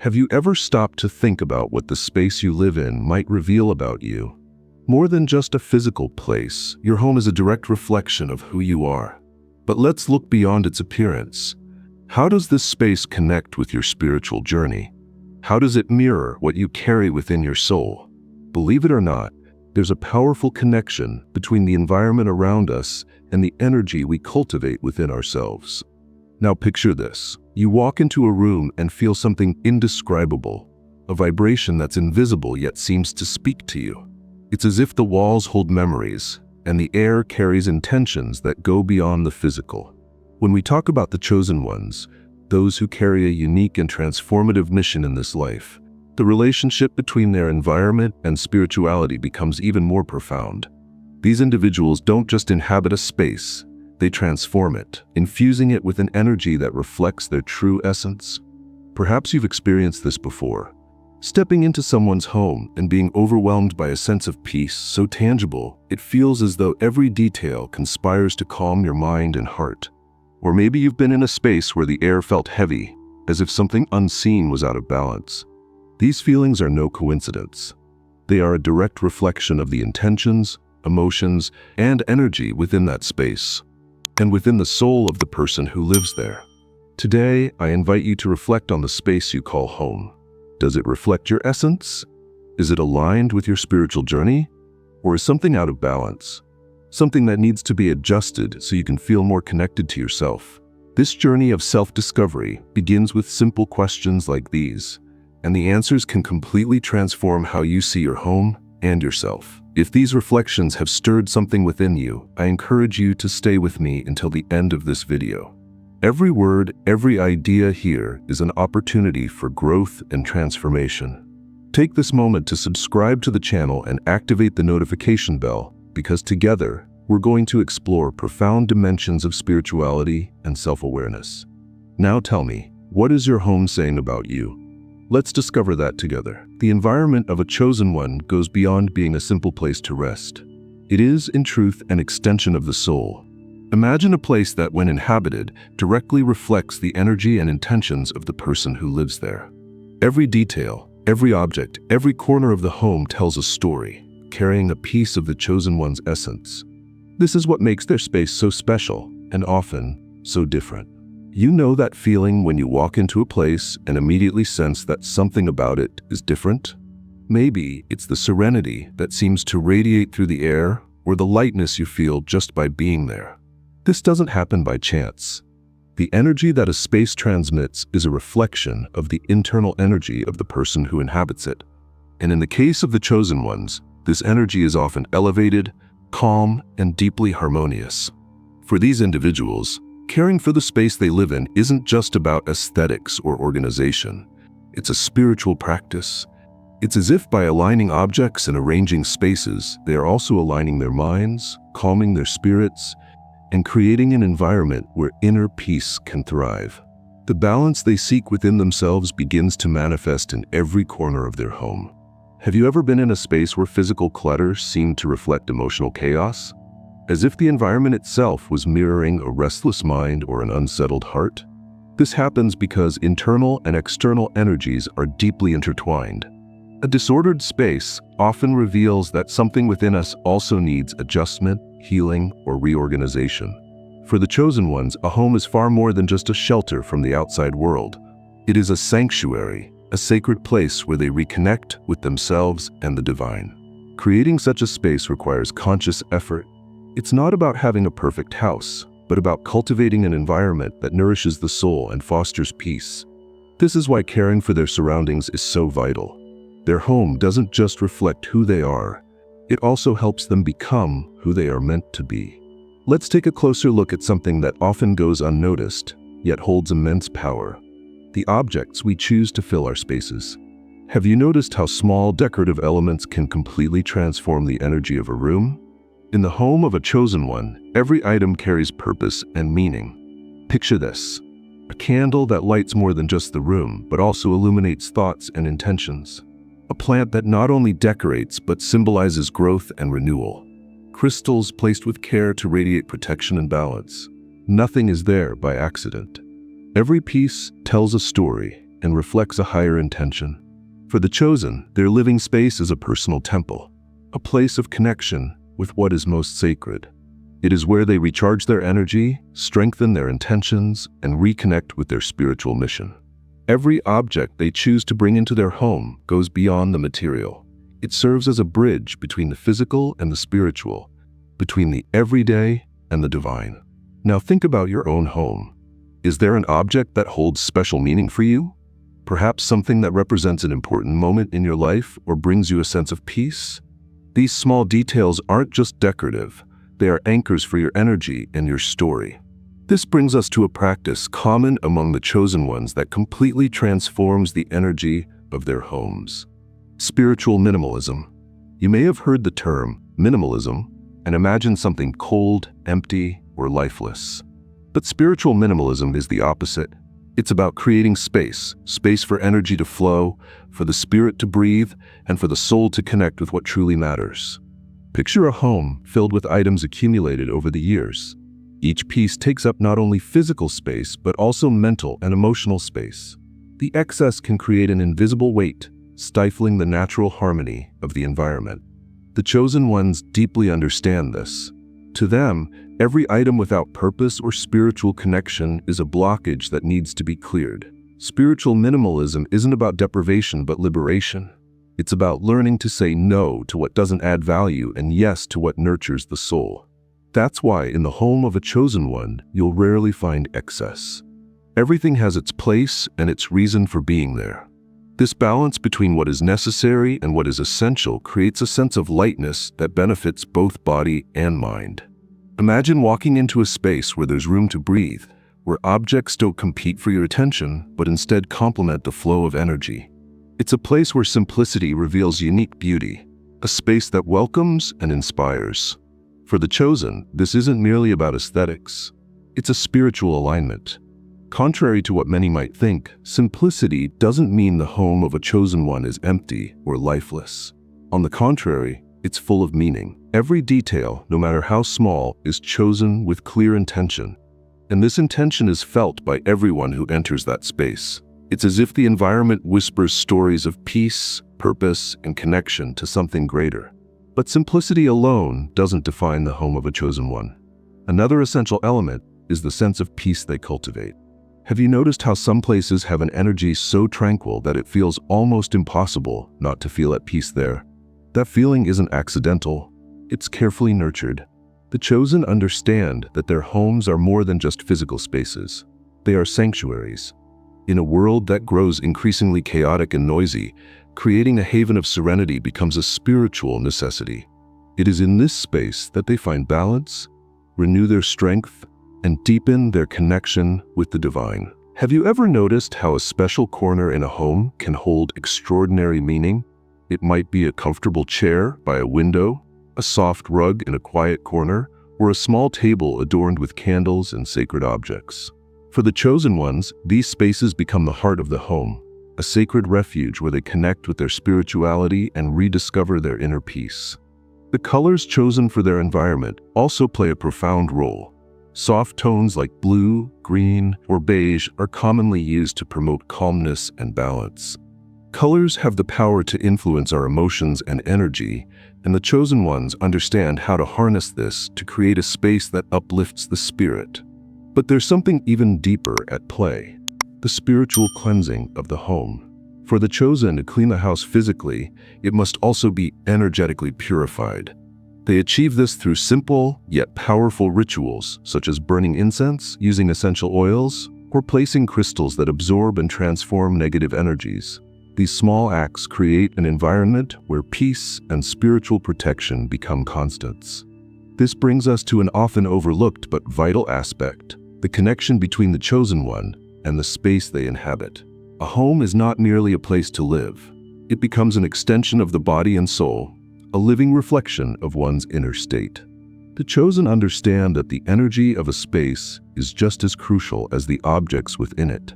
Have you ever stopped to think about what the space you live in might reveal about you? More than just a physical place, your home is a direct reflection of who you are. But let's look beyond its appearance. How does this space connect with your spiritual journey? How does it mirror what you carry within your soul? Believe it or not, there's a powerful connection between the environment around us and the energy we cultivate within ourselves. Now picture this. You walk into a room and feel something indescribable, a vibration that's invisible yet seems to speak to you. It's as if the walls hold memories, and the air carries intentions that go beyond the physical. When we talk about the chosen ones, those who carry a unique and transformative mission in this life, the relationship between their environment and spirituality becomes even more profound. These individuals don't just inhabit a space, they transform it, infusing it with an energy that reflects their true essence. Perhaps you've experienced this before. Stepping into someone's home and being overwhelmed by a sense of peace so tangible, it feels as though every detail conspires to calm your mind and heart. Or maybe you've been in a space where the air felt heavy, as if something unseen was out of balance. These feelings are no coincidence. They are a direct reflection of the intentions, emotions, and energy within that space, and within the soul of the person who lives there. Today, I invite you to reflect on the space you call home. Does it reflect your essence? Is it aligned with your spiritual journey? Or is something out of balance? Something that needs to be adjusted so you can feel more connected to yourself. This journey of self-discovery begins with simple questions like these, and the answers can completely transform how you see your home and yourself. If these reflections have stirred something within you, I encourage you to stay with me until the end of this video. Every word, every idea here is an opportunity for growth and transformation. Take this moment to subscribe to the channel and activate the notification bell, because together, we're going to explore profound dimensions of spirituality and self-awareness. Now tell me, what is your home saying about you? Let's discover that together. The environment of a chosen one goes beyond being a simple place to rest. It is, in truth, an extension of the soul. Imagine a place that, when inhabited, directly reflects the energy and intentions of the person who lives there. Every detail, every object, every corner of the home tells a story, carrying a piece of the chosen one's essence. This is what makes their space so special, and often so different. You know that feeling when you walk into a place and immediately sense that something about it is different? Maybe it's the serenity that seems to radiate through the air, or the lightness you feel just by being there. This doesn't happen by chance. The energy that a space transmits is a reflection of the internal energy of the person who inhabits it. And in the case of the chosen ones, this energy is often elevated, calm, and deeply harmonious. For these individuals, caring for the space they live in isn't just about aesthetics or organization. It's a spiritual practice. It's as if by aligning objects and arranging spaces, they are also aligning their minds, calming their spirits, and creating an environment where inner peace can thrive. The balance they seek within themselves begins to manifest in every corner of their home. Have you ever been in a space where physical clutter seemed to reflect emotional chaos? As if the environment itself was mirroring a restless mind or an unsettled heart? This happens because internal and external energies are deeply intertwined. A disordered space often reveals that something within us also needs adjustment, healing, or reorganization. For the chosen ones, a home is far more than just a shelter from the outside world. It is a sanctuary, a sacred place where they reconnect with themselves and the divine. Creating such a space requires conscious effort. It's not about having a perfect house, but about cultivating an environment that nourishes the soul and fosters peace. This is why caring for their surroundings is so vital. Their home doesn't just reflect who they are, it also helps them become who they are meant to be. Let's take a closer look at something that often goes unnoticed, yet holds immense power: the objects we choose to fill our spaces. Have you noticed how small decorative elements can completely transform the energy of a room? In the home of a chosen one, every item carries purpose and meaning. Picture this: a candle that lights more than just the room, but also illuminates thoughts and intentions. A plant that not only decorates, but symbolizes growth and renewal. Crystals placed with care to radiate protection and balance. Nothing is there by accident. Every piece tells a story, and reflects a higher intention. For the chosen, their living space is a personal temple, a place of connection with what is most sacred. It is where they recharge their energy, strengthen their intentions, and reconnect with their spiritual mission. Every object they choose to bring into their home goes beyond the material. It serves as a bridge between the physical and the spiritual, between the everyday and the divine. Now think about your own home. Is there an object that holds special meaning for you? Perhaps something that represents an important moment in your life or brings you a sense of peace? These small details aren't just decorative. They are anchors for your energy and your story. This brings us to a practice common among the chosen ones that completely transforms the energy of their homes. Spiritual minimalism. You may have heard the term minimalism and imagine something cold, empty, or lifeless. But spiritual minimalism is the opposite. It's about creating space for energy to flow, for the spirit to breathe, and for the soul to connect with what truly matters. Picture a home filled with items accumulated over the years. Each piece takes up not only physical space, but also mental and emotional space. The excess can create an invisible weight, stifling the natural harmony of the environment. The chosen ones deeply understand this. To them, every item without purpose or spiritual connection is a blockage that needs to be cleared. Spiritual minimalism isn't about deprivation but liberation. It's about learning to say no to what doesn't add value and yes to what nurtures the soul. That's why in the home of a chosen one, you'll rarely find excess. Everything has its place and its reason for being there. This balance between what is necessary and what is essential creates a sense of lightness that benefits both body and mind. Imagine walking into a space where there's room to breathe, where objects don't compete for your attention, but instead complement the flow of energy. It's a place where simplicity reveals unique beauty, a space that welcomes and inspires. For the chosen, this isn't merely about aesthetics. It's a spiritual alignment. Contrary to what many might think, simplicity doesn't mean the home of a chosen one is empty or lifeless. On the contrary, it's full of meaning. Every detail, no matter how small, is chosen with clear intention. And this intention is felt by everyone who enters that space. It's as if the environment whispers stories of peace, purpose, and connection to something greater. But simplicity alone doesn't define the home of a chosen one. Another essential element is the sense of peace they cultivate. Have you noticed how some places have an energy so tranquil that it feels almost impossible not to feel at peace there? That feeling isn't accidental. It's carefully nurtured. The chosen understand that their homes are more than just physical spaces. They are sanctuaries. In a world that grows increasingly chaotic and noisy, creating a haven of serenity becomes a spiritual necessity. It is in this space that they find balance, renew their strength, and deepen their connection with the divine. Have you ever noticed how a special corner in a home can hold extraordinary meaning? It might be a comfortable chair by a window, a soft rug in a quiet corner, or a small table adorned with candles and sacred objects. For the chosen ones, these spaces become the heart of the home, a sacred refuge where they connect with their spirituality and rediscover their inner peace. The colors chosen for their environment also play a profound role. Soft tones like blue, green, or beige are commonly used to promote calmness and balance. Colors have the power to influence our emotions and energy, and the chosen ones understand how to harness this to create a space that uplifts the spirit. But there's something even deeper at play: the spiritual cleansing of the home. For the chosen to clean the house physically, it must also be energetically purified. They achieve this through simple yet powerful rituals, such as burning incense, using essential oils, or placing crystals that absorb and transform negative energies. These small acts create an environment where peace and spiritual protection become constants. This brings us to an often overlooked but vital aspect: the connection between the chosen one and the space they inhabit. A home is not merely a place to live. It becomes an extension of the body and soul, a living reflection of one's inner state. The chosen understand that the energy of a space is just as crucial as the objects within it.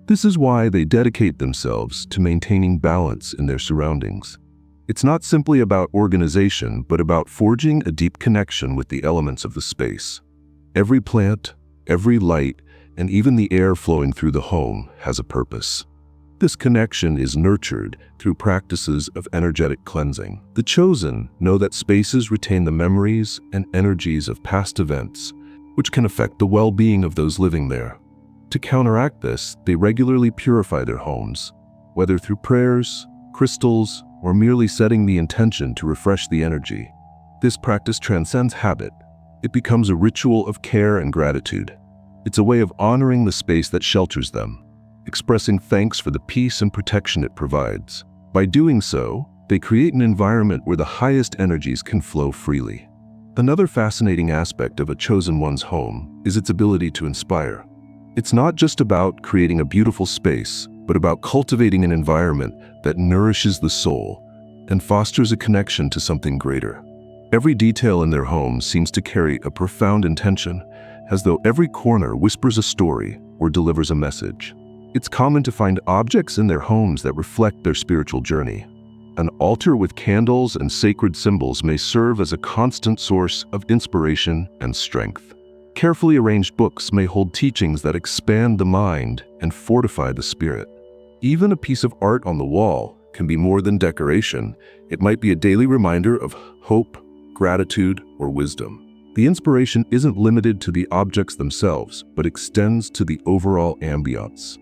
This is why they dedicate themselves to maintaining balance in their surroundings. It's not simply about organization, but about forging a deep connection with the elements of the space. Every plant, every light, and even the air flowing through the home has a purpose. this connection is nurtured through practices of energetic cleansing. The chosen know that spaces retain the memories and energies of past events, which can affect the well-being of those living there. To counteract this, they regularly purify their homes, whether through prayers, crystals, or merely setting the intention to refresh the energy. This practice transcends habit. It becomes a ritual of care and gratitude. It's a way of honoring the space that shelters them, expressing thanks for the peace and protection it provides. By doing so, they create an environment where the highest energies can flow freely. Another fascinating aspect of a chosen one's home is its ability to inspire. It's not just about creating a beautiful space, but about cultivating an environment that nourishes the soul and fosters a connection to something greater. Every detail in their home seems to carry a profound intention, as though every corner whispers a story or delivers a message. It's common to find objects in their homes that reflect their spiritual journey. An altar with candles and sacred symbols may serve as a constant source of inspiration and strength. Carefully arranged books may hold teachings that expand the mind and fortify the spirit. Even a piece of art on the wall can be more than decoration. It might be a daily reminder of hope, gratitude, or wisdom. The inspiration isn't limited to the objects themselves, but extends to the overall ambiance.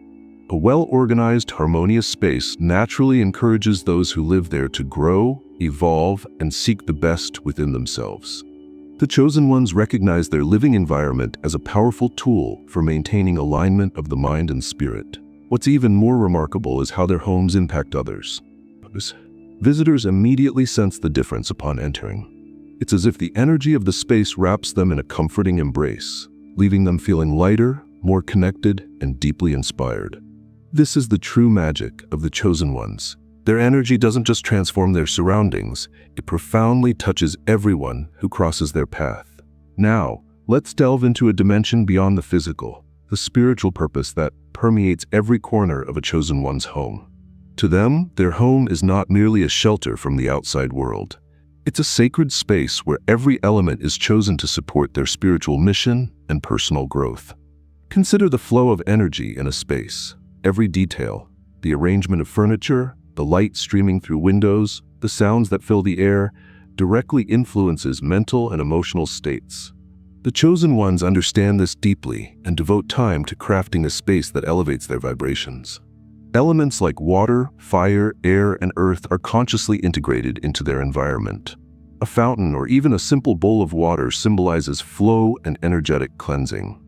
A well-organized, harmonious space naturally encourages those who live there to grow, evolve, and seek the best within themselves. The chosen ones recognize their living environment as a powerful tool for maintaining alignment of the mind and spirit. What's even more remarkable is how their homes impact others. Visitors immediately sense the difference upon entering. It's as if the energy of the space wraps them in a comforting embrace, leaving them feeling lighter, more connected, and deeply inspired. This is the true magic of the chosen ones. Their energy doesn't just transform their surroundings, it profoundly touches everyone who crosses their path. Now, let's delve into a dimension beyond the physical, the spiritual purpose that permeates every corner of a chosen one's home. To them, their home is not merely a shelter from the outside world. It's a sacred space where every element is chosen to support their spiritual mission and personal growth. Consider the flow of energy in a space. Every detail, the arrangement of furniture, the light streaming through windows, the sounds that fill the air, directly influences mental and emotional states. The chosen ones understand this deeply and devote time to crafting a space that elevates their vibrations. Elements like water, fire, air, and earth are consciously integrated into their environment. A fountain or even a simple bowl of water symbolizes flow and energetic cleansing.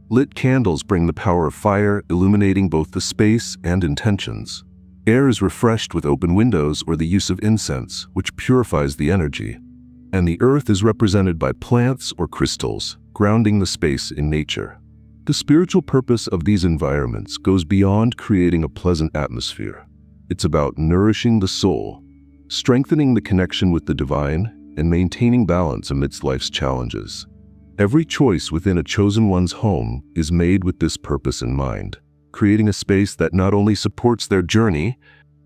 Lit candles bring the power of fire, illuminating both the space and intentions. Air is refreshed with open windows or the use of incense, which purifies the energy. And the earth is represented by plants or crystals, grounding the space in nature. The spiritual purpose of these environments goes beyond creating a pleasant atmosphere. It's about nourishing the soul, strengthening the connection with the divine, and maintaining balance amidst life's challenges. Every choice within a chosen one's home is made with this purpose in mind, creating a space that not only supports their journey,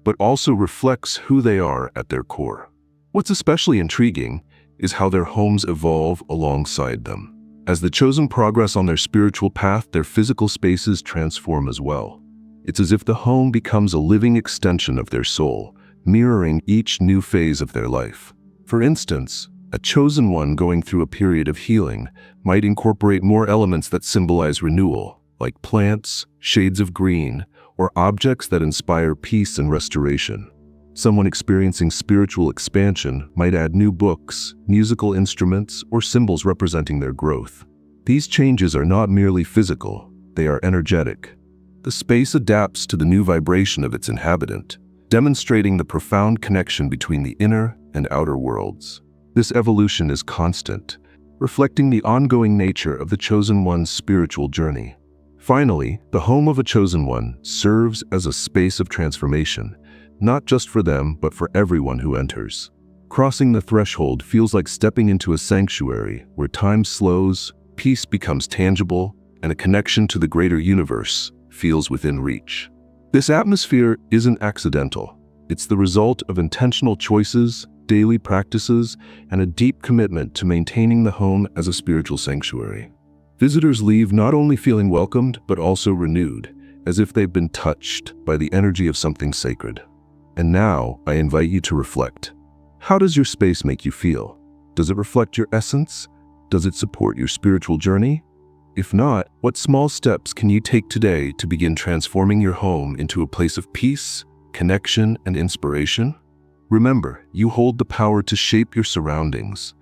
but also reflects who they are at their core. What's especially intriguing is how their homes evolve alongside them. As the chosen progress on their spiritual path, their physical spaces transform as well. It's as if the home becomes a living extension of their soul, mirroring each new phase of their life. For instance, a chosen one going through a period of healing might incorporate more elements that symbolize renewal, like plants, shades of green, or objects that inspire peace and restoration. Someone experiencing spiritual expansion might add new books, musical instruments, or symbols representing their growth. These changes are not merely physical, they are energetic. The space adapts to the new vibration of its inhabitant, demonstrating the profound connection between the inner and outer worlds. This evolution is constant, reflecting the ongoing nature of the chosen one's spiritual journey. Finally, the home of a chosen one serves as a space of transformation, not just for them, but for everyone who enters. Crossing the threshold feels like stepping into a sanctuary where time slows, peace becomes tangible, and a connection to the greater universe feels within reach. This atmosphere isn't accidental. It's the result of intentional choices, daily practices, and a deep commitment to maintaining the home as a spiritual sanctuary. Visitors leave not only feeling welcomed, but also renewed, as if they've been touched by the energy of something sacred. And now, I invite you to reflect. How does your space make you feel? Does it reflect your essence? Does it support your spiritual journey? If not, what small steps can you take today to begin transforming your home into a place of peace, connection, and inspiration? Remember, you hold the power to shape your surroundings,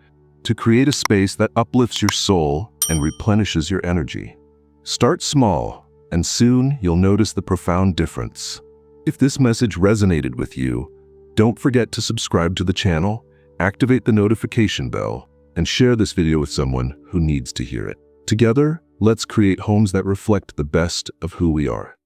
to create a space that uplifts your soul and replenishes your energy. Start small, and soon you'll notice the profound difference. If this message resonated with you, don't forget to subscribe to the channel, activate the notification bell, and share this video with someone who needs to hear it. Together, let's create homes that reflect the best of who we are.